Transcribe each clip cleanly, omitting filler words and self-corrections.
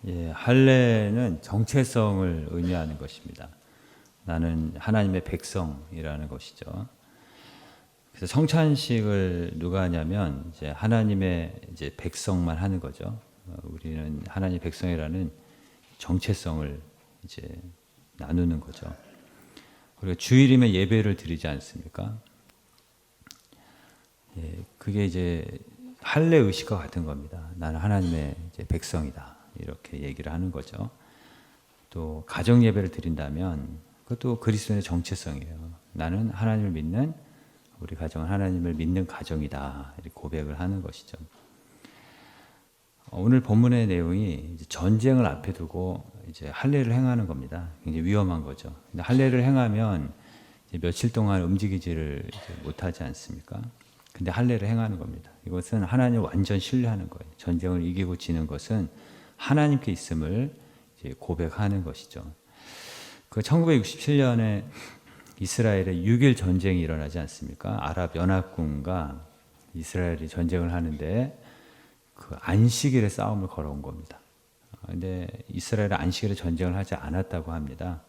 예, 할례는 정체성을 의미하는 것입니다. 나는 하나님의 백성이라는 것이죠. 그래서 성찬식을 누가 하냐면 이제 하나님의 이제 백성만 하는 거죠. 우리는 하나님의 백성이라는 정체성을 이제 나누는 거죠. 그리고 주일이면 예배를 드리지 않습니까? 예, 그게 이제 할례 의식과 같은 겁니다. 나는 하나님의 이제 백성이다. 이렇게 얘기를 하는 거죠. 또 가정 예배를 드린다면 그것도 그리스도의 정체성이에요. 나는 하나님을 믿는 우리 가정은 하나님을 믿는 가정이다. 이렇게 고백을 하는 것이죠. 오늘 본문의 내용이 이제 전쟁을 앞에 두고 이제 할례를 행하는 겁니다. 굉장히 위험한 거죠. 근데 할례를 행하면 이제 며칠 동안 움직이지를 못하지 않습니까? 근데 할례를 행하는 겁니다. 이것은 하나님을 완전 신뢰하는 거예요. 전쟁을 이기고 지는 것은 하나님께 있음을 이제 고백하는 것이죠. 그 1967년에 이스라엘에 6.1 전쟁이 일어나지 않습니까? 아랍 연합군과 이스라엘이 전쟁을 하는데 그 안식일에 싸움을 걸어온 겁니다. 근데 이스라엘은 안식일에 전쟁을 하지 않았다고 합니다.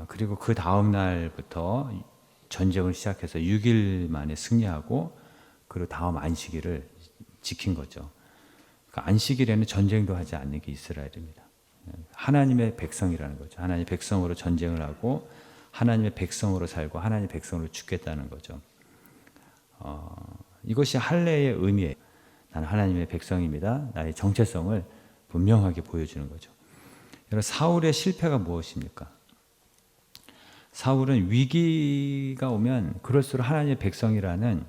그리고 그 다음 날부터 전쟁을 시작해서 6일 만에 승리하고 그리고 다음 안식일을 지킨 거죠. 그러니까 안식일에는 전쟁도 하지 않는 게 이스라엘입니다. 하나님의 백성이라는 거죠. 하나님의 백성으로 전쟁을 하고 하나님의 백성으로 살고 하나님의 백성으로 죽겠다는 거죠. 이것이 할례의 의미예요. 나는 하나님의 백성입니다. 나의 정체성을 분명하게 보여주는 거죠. 여러분, 사울의 실패가 무엇입니까? 사울은 위기가 오면 그럴수록 하나님의 백성이라는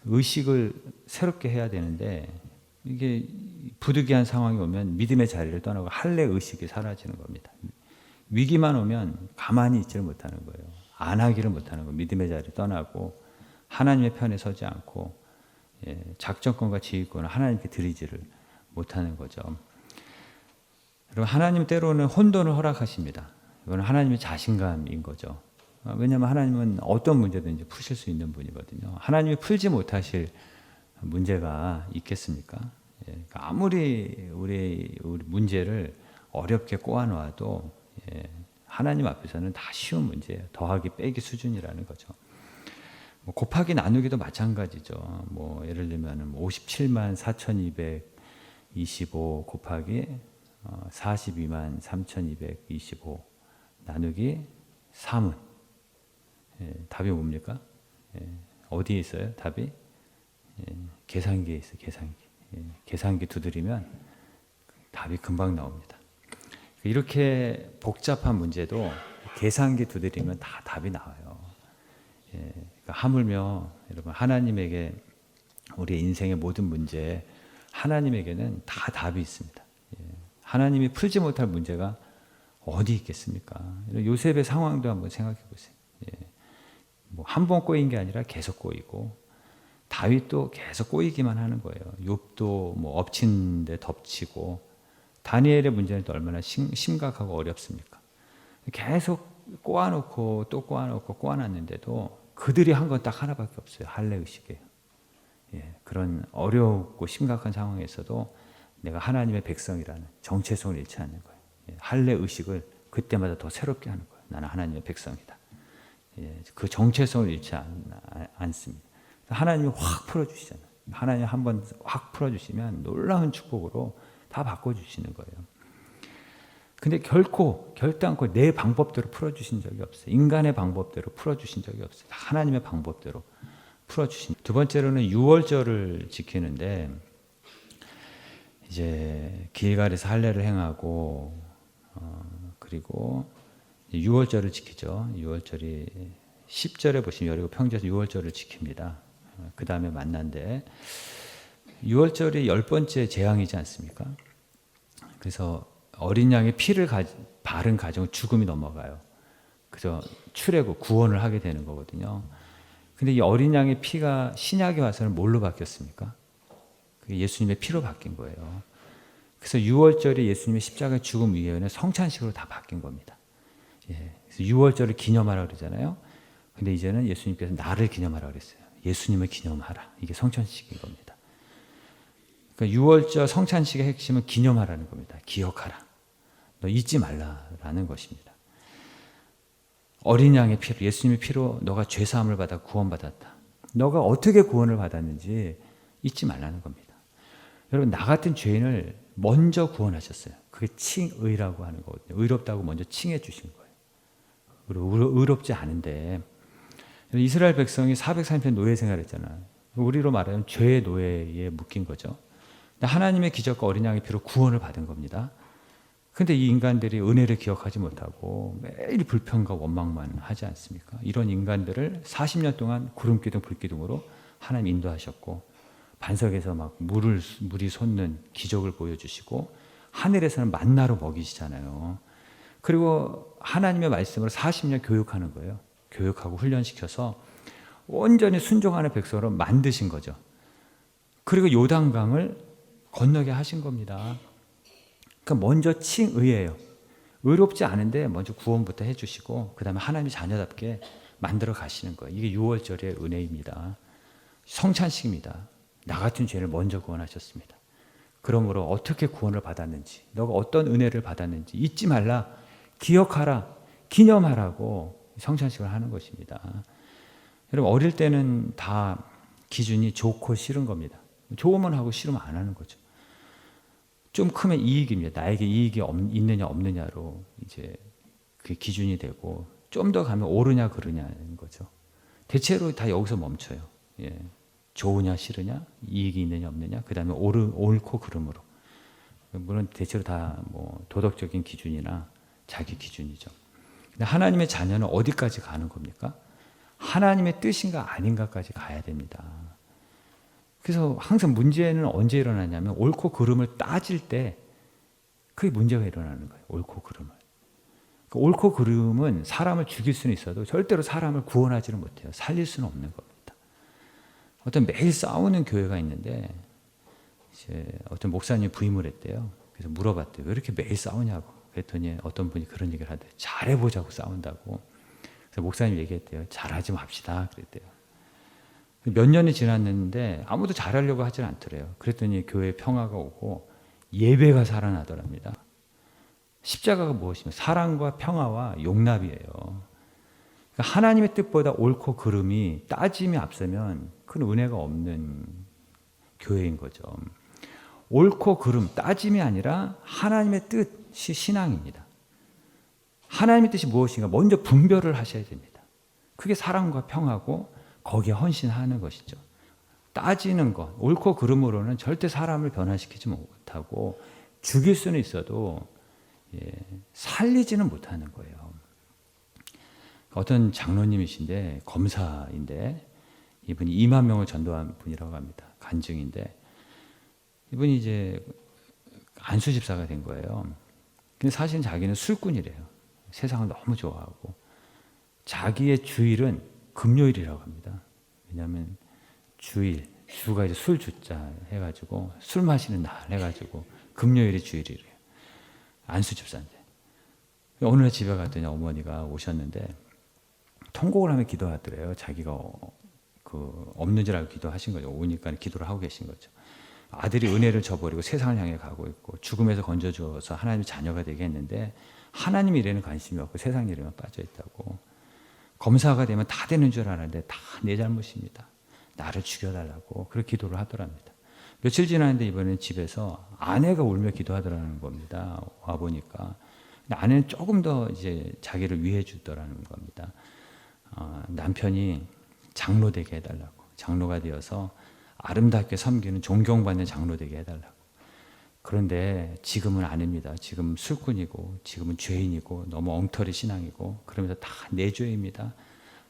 의식을 새롭게 해야 되는데 이게 부득이한 상황이 오면 믿음의 자리를 떠나고 할례 의식이 사라지는 겁니다. 위기만 오면 가만히 있지를 못하는 거예요. 안 하기를 못하는 거예요. 믿음의 자리를 떠나고 하나님의 편에 서지 않고 작전권과 지휘권을 하나님께 드리지를 못하는 거죠. 그리고 하나님 때로는 혼돈을 허락하십니다. 이건 하나님의 자신감인 거죠. 왜냐하면 하나님은 어떤 문제든지 푸실 수 있는 분이거든요. 하나님이 풀지 못하실 문제가 있겠습니까? 아무리 우리 문제를 어렵게 꼬아놓아도 하나님 앞에서는 다 쉬운 문제예요. 더하기 빼기 수준이라는 거죠. 뭐 곱하기 나누기도 마찬가지죠. 뭐 예를 들면 57만 4,225 곱하기 42만 3,225 나누기 3은 답이 뭡니까? 어디에 있어요? 답이 계산기에 있어요. 계산기. 계산기 두드리면 답이 금방 나옵니다. 이렇게 복잡한 문제도 계산기 두드리면 다 답이 나와요. 그러니까 하물며 여러분 하나님에게 우리의 인생의 모든 문제에 하나님에게는 다 답이 있습니다. 하나님이 풀지 못할 문제가 어디 있겠습니까? 요셉의 상황도 한번 생각해 보세요. 뭐 한 번 꼬인 게 아니라 계속 꼬이고 다윗도 계속 꼬이기만 하는 거예요. 욥도 뭐 엎친 데 덮치고 다니엘의 문제는 또 얼마나 심각하고 어렵습니까? 계속 꼬아놓고 또 꼬아놓고 꼬아놨는데도 그들이 한 건 딱 하나밖에 없어요. 할례 의식이에요. 그런 어렵고 심각한 상황에서도 내가 하나님의 백성이라는 정체성을 잃지 않는 거예요. 할례 의식을 그때마다 더 새롭게 하는 거예요. 나는 하나님의 백성이다. 그 정체성을 잃지 않습니다. 하나님이 확 풀어주시잖아요. 하나님 한번 확 풀어주시면 놀라운 축복으로 다 바꿔주시는 거예요. 근데 결단코 내 방법대로 풀어주신 적이 없어요. 인간의 방법대로 풀어주신 적이 없어요. 하나님의 방법대로 풀어주신. 두 번째로는 유월절을 지키는데 이제 길갈에서 할례를 행하고 그리고 유월절을 지키죠. 유월절이 10절에 보시면 여리고 평지에서 유월절을 지킵니다. 그 다음에 만난데 유월절이 10번째 재앙이지 않습니까? 그래서 어린 양의 피를 바른 가정은 죽음이 넘어가요. 그래서 출애굽 구원을 하게 되는 거거든요. 근데 이 어린 양의 피가 신약에 와서는 뭘로 바뀌었습니까? 그게 예수님의 피로 바뀐 거예요. 그래서 유월절이 예수님의 십자가 죽음 이후에는 성찬식으로 다 바뀐 겁니다. 그래서 유월절을 기념하라 그러잖아요. 근데 이제는 예수님께서 나를 기념하라 그랬어요. 예수님을 기념하라. 이게 성찬식인 겁니다. 그러니까 유월절 성찬식의 핵심은 기념하라는 겁니다. 기억하라. 너 잊지 말라라는 것입니다. 어린 양의 피로, 예수님의 피로 너가 죄사함을 받아 구원받았다. 너가 어떻게 구원을 받았는지 잊지 말라는 겁니다. 여러분, 나 같은 죄인을 먼저 구원하셨어요. 그게 칭의라고 하는 거거든요. 의롭다고 먼저 칭해 주신 거예요. 의롭지 않은데 이스라엘 백성이 430년 노예 생활했잖아요. 우리로 말하면 죄의 노예에 묶인 거죠. 하나님의 기적과 어린 양의 피로 구원을 받은 겁니다. 그런데 이 인간들이 은혜를 기억하지 못하고 매일 불평과 원망만 하지 않습니까? 이런 인간들을 40년 동안 구름기둥 불기둥으로 하나님 인도하셨고, 반석에서 막 물이 솟는 기적을 보여주시고, 하늘에서는 만나로 먹이시잖아요. 그리고 하나님의 말씀을 40년 교육하는 거예요. 교육하고 훈련시켜서 온전히 순종하는 백성으로 만드신 거죠. 그리고 요단강을 건너게 하신 겁니다. 그러니까 먼저 칭의예요. 의롭지 않은데 먼저 구원부터 해주시고 그 다음에 하나님의 자녀답게 만들어 가시는 거예요. 이게 유월절의 은혜입니다. 성찬식입니다. 나 같은 죄를 먼저 구원하셨습니다. 그러므로 어떻게 구원을 받았는지, 너가 어떤 은혜를 받았는지 잊지 말라, 기억하라, 기념하라고 성찬식을 하는 것입니다. 여러분, 어릴 때는 다 기준이 좋고 싫은 겁니다. 좋으면 하고 싫으면 안 하는 거죠. 좀 크면 이익입니다. 나에게 이익이 있느냐 없느냐로 이제 그게 기준이 되고, 좀 더 가면 옳으냐 그르냐는 거죠. 대체로 다 여기서 멈춰요. 예. 좋으냐 싫으냐, 이익이 있느냐 없느냐, 그 다음에 옳고 그름으로. 물론 대체로 다 뭐 도덕적인 기준이나 자기 기준이죠. 근데 하나님의 자녀는 어디까지 가는 겁니까? 하나님의 뜻인가 아닌가까지 가야 됩니다. 그래서 항상 문제는 언제 일어나냐면 옳고 그름을 따질 때 그게 문제가 일어나는 거예요. 옳고 그름을. 그 옳고 그름은 사람을 죽일 수는 있어도 절대로 사람을 구원하지는 못해요. 살릴 수는 없는 겁니다. 어떤 매일 싸우는 교회가 있는데 이제 어떤 목사님이 부임을 했대요. 그래서 물어봤대요. 왜 이렇게 매일 싸우냐고. 그랬더니 어떤 분이 그런 얘기를 하대요. 잘해보자고 싸운다고. 그래서 목사님이 얘기했대요. 잘하지 맙시다. 그랬대요. 몇 년이 지났는데 아무도 잘하려고 하진 않더래요. 그랬더니 교회에 평화가 오고 예배가 살아나더랍니다. 십자가가 무엇이며 사랑과 평화와 용납이에요. 그러니까 하나님의 뜻보다 옳고 그름이 따짐이 앞서면 큰 은혜가 없는 교회인 거죠. 옳고 그름, 따짐이 아니라 하나님의 뜻이 신앙입니다. 하나님의 뜻이 무엇인가 먼저 분별을 하셔야 됩니다. 그게 사랑과 평화고 거기에 헌신하는 것이죠. 따지는 것, 옳고 그름으로는 절대 사람을 변화시키지 못하고 죽일 수는 있어도 살리지는 못하는 거예요. 어떤 장로님이신데 검사인데 이분이 2만 명을 전도한 분이라고 합니다. 간증인데 이분이 이제 안수 집사가 된 거예요. 근데 사실 자기는 술꾼이래요. 세상을 너무 좋아하고 자기의 주일은 금요일이라고 합니다. 왜냐하면 주일, 주가 이제 술 주자 해가지고 술 마시는 날 해가지고 금요일이 주일이래요. 안수 집사인데 어느 날 집에 갔더니 어머니가 오셨는데 통곡을 하며 기도하더래요. 자기가 그 없는 줄 알고 기도하신 거죠. 오니까 기도를 하고 계신 거죠. 아들이 은혜를 저버리고 세상을 향해 가고 있고 죽음에서 건져주어서 하나님의 자녀가 되게 했는데 하나님 일에는 관심이 없고 세상 일에만 빠져 있다고. 검사가 되면 다 되는 줄 알았는데 다 내 잘못입니다. 나를 죽여달라고 그렇게 기도를 하더랍니다. 며칠 지났는데 이번엔 집에서 아내가 울며 기도하더라는 겁니다. 와 보니까 아내는 조금 더 이제 자기를 위해 주더라는 겁니다. 남편이 장로 되게 해달라고, 장로가 되어서 아름답게 섬기는 존경받는 장로 되게 해달라고. 그런데 지금은 아닙니다. 지금 술꾼이고 지금은 죄인이고 너무 엉터리 신앙이고 그러면서 다 내 죄입니다.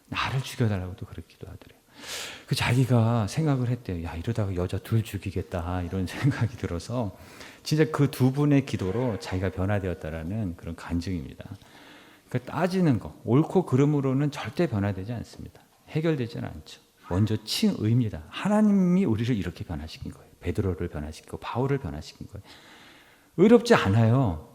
나를 죽여달라고도 그렇게 기도하더래요. 그 자기가 생각을 했대요. 야, 이러다가 여자 둘 죽이겠다 이런 생각이 들어서 진짜 그 두 분의 기도로 자기가 변화되었다라는 그런 간증입니다. 그러니까 따지는 거, 옳고 그름으로는 절대 변화되지 않습니다. 해결되지는 않죠. 먼저 칭의입니다. 하나님이 우리를 이렇게 변화시킨 거예요. 베드로를 변화시키고 바울을 변화시킨 거예요. 의롭지 않아요.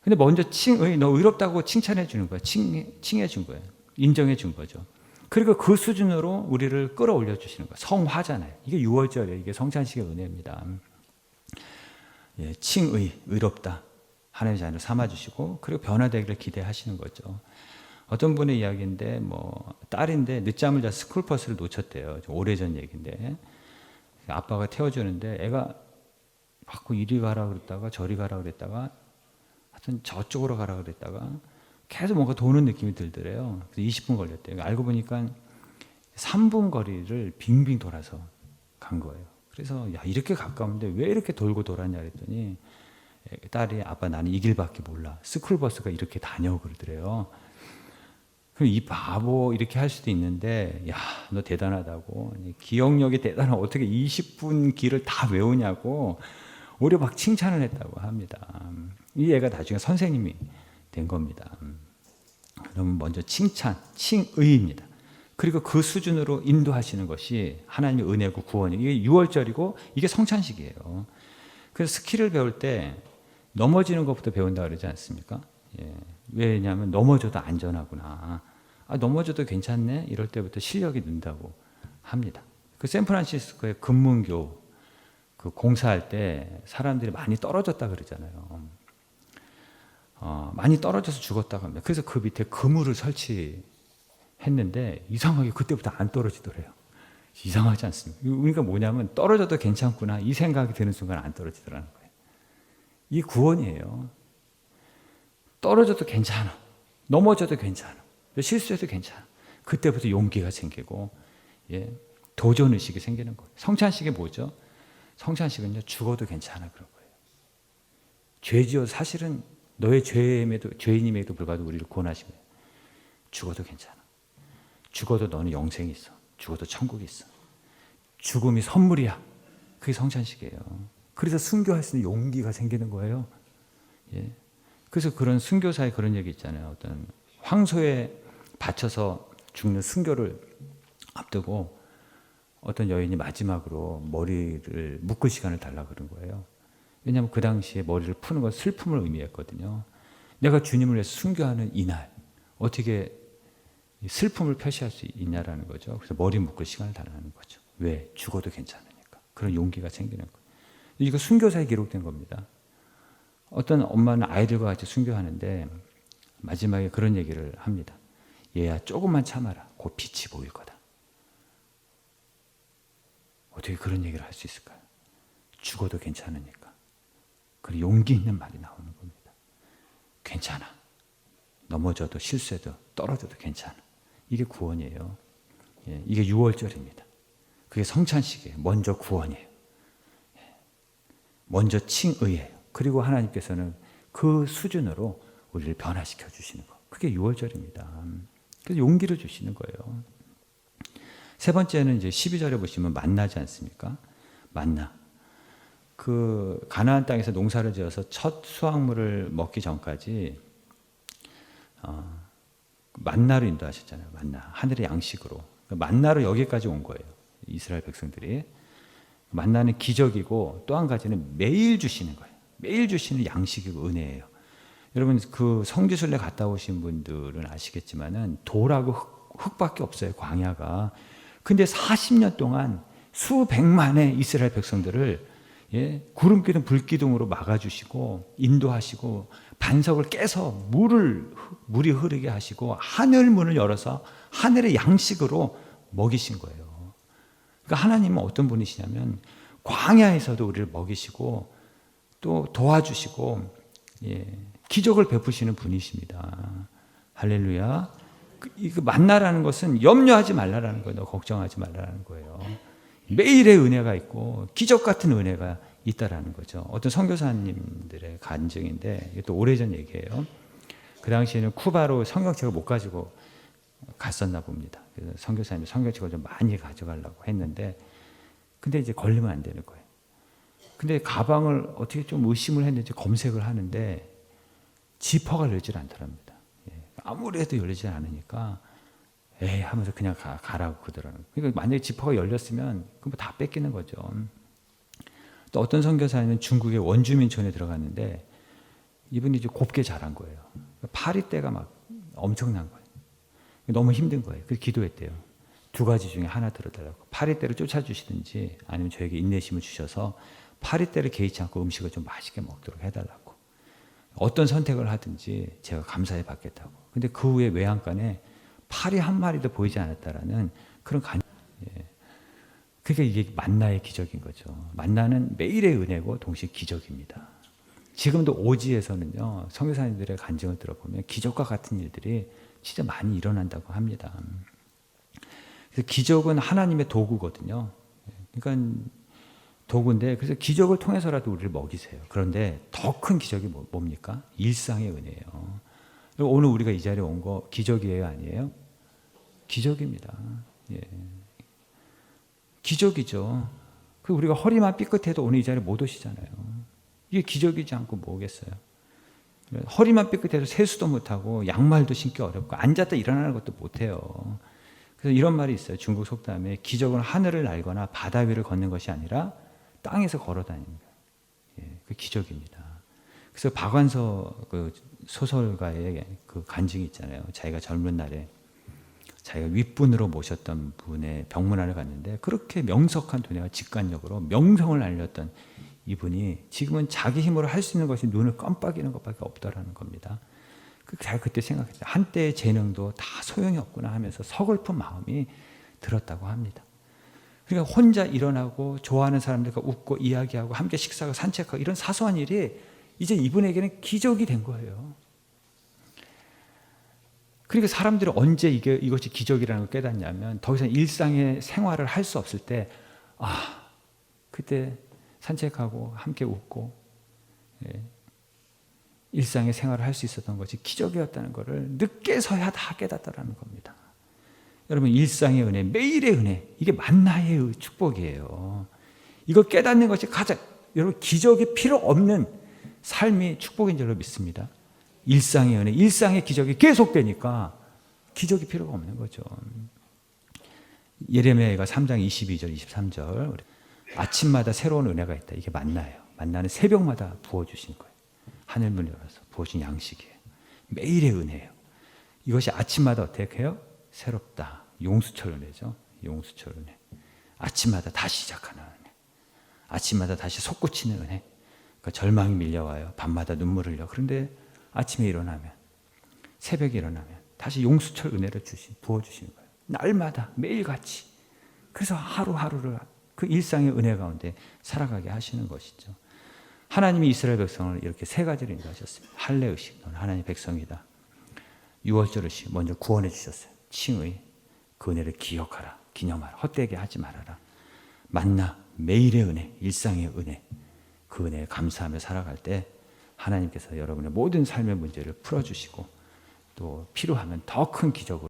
근데 먼저 칭의, 너 의롭다고 칭찬해 주는 거예요. 칭해 준 거예요. 인정해 준 거죠. 그리고 그 수준으로 우리를 끌어올려 주시는 거예요. 성화잖아요. 이게 유월절이에요. 이게 성찬식의 은혜입니다. 예, 칭의, 의롭다. 하나님의 자녀로 삼아주시고 그리고 변화되기를 기대하시는 거죠. 어떤 분의 이야기인데 뭐 딸인데 늦잠을 자서 스쿨버스를 놓쳤대요. 좀 오래전 얘기인데 아빠가 태워주는데 애가 자꾸 이리 가라 그랬다가 저리 가라 그랬다가 하여튼 저쪽으로 가라 그랬다가 계속 뭔가 도는 느낌이 들더래요. 그래서 20분 걸렸대요. 알고 보니까 3분 거리를 빙빙 돌아서 간 거예요. 그래서 야 이렇게 가까운데 왜 이렇게 돌고 돌았냐 그랬더니 딸이 아빠 나는 이 길밖에 몰라. 스쿨버스가 이렇게 다녀 그러더래요. 그럼 이 바보 이렇게 할 수도 있는데 야 너 대단하다고 기억력이 대단하고 어떻게 20분 길을 다 외우냐고 오히려 막 칭찬을 했다고 합니다. 이 애가 나중에 선생님이 된 겁니다. 그러면 먼저 칭찬, 칭의입니다. 그리고 그 수준으로 인도하시는 것이 하나님의 은혜고 구원이에요. 이게 6월절이고 이게 성찬식이에요. 그래서 스키를 배울 때 넘어지는 것부터 배운다 그러지 않습니까? 예. 왜냐하면 넘어져도 안전하구나. 아, 넘어져도 괜찮네? 이럴 때부터 실력이 는다고 합니다. 그 샌프란시스코의 금문교 그 공사할 때 사람들이 많이 떨어졌다 그러잖아요. 많이 떨어져서 죽었다고 합니다. 그래서 그 밑에 그물을 설치했는데 이상하게 그때부터 안 떨어지더래요. 이상하지 않습니까? 그러니까 뭐냐면 떨어져도 괜찮구나 이 생각이 드는 순간 안 떨어지더라는 거예요. 이게 구원이에요. 떨어져도 괜찮아. 넘어져도 괜찮아. 실수해도 괜찮아. 그때부터 용기가 생기고 예, 도전의식이 생기는 거예요. 성찬식이 뭐죠? 성찬식은요 죽어도 괜찮아 그런 거예요. 죄지어 사실은 너의 죄인임에도 불구하고 우리를 구원하시면 죽어도 괜찮아. 죽어도 너는 영생이 있어. 죽어도 천국이 있어. 죽음이 선물이야. 그게 성찬식이에요. 그래서 순교할 수 있는 용기가 생기는 거예요. 예. 그래서 그런 순교사의 그런 얘기 있잖아요. 어떤 황소에 바쳐서 죽는 순교를 앞두고 어떤 여인이 마지막으로 머리를 묶을 시간을 달라고 그런 거예요. 왜냐하면 그 당시에 머리를 푸는 건 슬픔을 의미했거든요. 내가 주님을 위해서 순교하는 이날 어떻게 슬픔을 표시할 수 있냐라는 거죠. 그래서 머리 묶을 시간을 달라는 거죠. 왜? 죽어도 괜찮으니까. 그런 용기가 생기는 거예요. 이거 순교사에 기록된 겁니다. 어떤 엄마는 아이들과 같이 순교하는데 마지막에 그런 얘기를 합니다. 얘야 조금만 참아라. 곧 빛이 보일 거다. 어떻게 그런 얘기를 할 수 있을까요? 죽어도 괜찮으니까. 그리고 용기 있는 말이 나오는 겁니다. 괜찮아. 넘어져도 실수해도 떨어져도 괜찮아. 이게 구원이에요. 예, 이게 6월절입니다. 그게 성찬식이에요. 먼저 구원이에요. 먼저 칭의예요. 그리고 하나님께서는 그 수준으로 우리를 변화시켜 주시는 거. 그게 6월절입니다. 그래서 용기를 주시는 거예요. 세 번째는 이제 12절에 보시면 만나지 않습니까? 만나. 그 가나안 땅에서 농사를 지어서 첫 수확물을 먹기 전까지 만나로 인도하셨잖아요. 만나. 하늘의 양식으로. 만나로 여기까지 온 거예요. 이스라엘 백성들이. 만나는 기적이고 또 한 가지는 매일 주시는 거예요. 매일 주시는 양식이고 은혜예요. 여러분 그 성지순례 갔다 오신 분들은 아시겠지만은 돌하고 흙밖에 없어요. 광야가. 근데 40년 동안 수백만의 이스라엘 백성들을 예, 구름 기둥 불 기둥으로 막아주시고 인도하시고 반석을 깨서 물이 흐르게 하시고 하늘 문을 열어서 하늘의 양식으로 먹이신 거예요. 그러니까 하나님은 어떤 분이시냐면 광야에서도 우리를 먹이시고 또 도와주시고 예, 기적을 베푸시는 분이십니다. 할렐루야. 그 만나라는 것은 염려하지 말라라는 거예요. 너 걱정하지 말라라는 거예요. 매일의 은혜가 있고 기적 같은 은혜가 있다라는 거죠. 어떤 선교사님들의 간증인데 이게 또 오래전 얘기예요. 그 당시에는 쿠바로 성경책을 못 가지고 갔었나 봅니다. 그래서 선교사님이 성경책을 좀 많이 가져가려고 했는데 근데 이제 걸리면 안 되는 거예요. 근데 가방을 어떻게 좀 의심을 했는지 검색을 하는데 지퍼가 열질 않더랍니다. 아무리 해도 열리지 않으니까 에이 하면서 그냥 가라고 그러더라고요. 그러니까 만약에 지퍼가 열렸으면 그럼 다 뺏기는 거죠. 또 어떤 선교사님은 중국의 원주민촌에 들어갔는데 이분이 이제 곱게 자란 거예요. 파리떼가 막 엄청난 거예요. 너무 힘든 거예요. 그래서 기도했대요. 두 가지 중에 하나 들어달라고. 파리떼를 쫓아주시든지 아니면 저에게 인내심을 주셔서 파리떼를 개의치 않고 음식을 좀 맛있게 먹도록 해달라고. 어떤 선택을 하든지 제가 감사해 받겠다고. 근데 그 후에 외양간에 파리 한 마리도 보이지 않았다라는 그런 그러니까 이게 만나의 기적인 거죠. 만나는 매일의 은혜고 동시에 기적입니다. 지금도 오지에서는요, 선교사님들의 간증을 들어보면 기적과 같은 일들이 진짜 많이 일어난다고 합니다. 그래서 기적은 하나님의 도구거든요. 그러니까 도구인데, 그래서 기적을 통해서라도 우리를 먹이세요. 그런데 더 큰 기적이 뭡니까? 일상의 은혜예요. 오늘 우리가 이 자리에 온 거 기적이에요, 아니에요? 기적입니다. 예. 기적이죠. 그 우리가 허리만 삐끗해도 오늘 이 자리에 못 오시잖아요. 이게 기적이지 않고 뭐겠어요? 허리만 삐끗해도 세수도 못하고 양말도 신기 어렵고 앉았다 일어나는 것도 못해요. 그래서 이런 말이 있어요. 중국 속담에 기적은 하늘을 날거나 바다 위를 걷는 것이 아니라 땅에서 걸어 다닙니다. 예, 그 기적입니다. 그래서 박완서 그 소설가의 그 간증이 있잖아요. 자기가 젊은 날에 자기가 윗분으로 모셨던 분의 병문안을 갔는데 그렇게 명석한 두뇌와 직관력으로 명성을 알렸던 이분이 지금은 자기 힘으로 할 수 있는 것이 눈을 깜빡이는 것밖에 없다라는 겁니다. 제가 그때 생각했어요. 한때의 재능도 다 소용이 없구나 하면서 서글픈 마음이 들었다고 합니다. 그러니까 혼자 일어나고 좋아하는 사람들과 웃고 이야기하고 함께 식사하고 산책하고 이런 사소한 일이 이제 이분에게는 기적이 된 거예요. 그러니까 사람들이 언제 이것이 기적이라는 걸 깨닫냐면 더 이상 일상의 생활을 할 수 없을 때, 그때 산책하고 함께 웃고 일상의 생활을 할 수 있었던 것이 기적이었다는 것을 늦게서야 다 깨닫다라는 겁니다. 여러분, 일상의 은혜, 매일의 은혜, 이게 만나의 축복이에요. 이거 깨닫는 것이 가장, 여러분, 기적이 필요 없는 삶이 축복인 줄로 믿습니다. 일상의 은혜, 일상의 기적이 계속되니까 기적이 필요가 없는 거죠. 예레미야가 3장 22절, 23절, 아침마다 새로운 은혜가 있다. 이게 만나예요. 만나는 새벽마다 부어주신 거예요. 하늘문 열어서 부어준 양식이에요. 매일의 은혜예요. 이것이 아침마다 어떻게 해요? 새롭다. 용수철 은혜죠. 용수철 은혜. 아침마다 다시 시작하는 은혜. 아침마다 다시 솟구치는 은혜. 그러니까 절망이 밀려와요. 밤마다 눈물 흘려. 그런데 아침에 일어나면, 새벽에 일어나면 다시 용수철 은혜를 부어주시는 거예요. 날마다 매일같이. 그래서 하루하루를 그 일상의 은혜 가운데 살아가게 하시는 것이죠. 하나님이 이스라엘 백성을 이렇게 세 가지를 인도하셨습니다. 할례의식, 너는 하나님의 백성이다. 유월절의식, 먼저 구원해 주셨어요. 칭의, 그 은혜를 기억하라, 기념하라, 헛되게 하지 말아라. 만나, 매일의 은혜, 일상의 은혜, 그 은혜에 감사하며 살아갈 때 하나님께서 여러분의 모든 삶의 문제를 풀어주시고 또 필요하면 더 큰 기적으로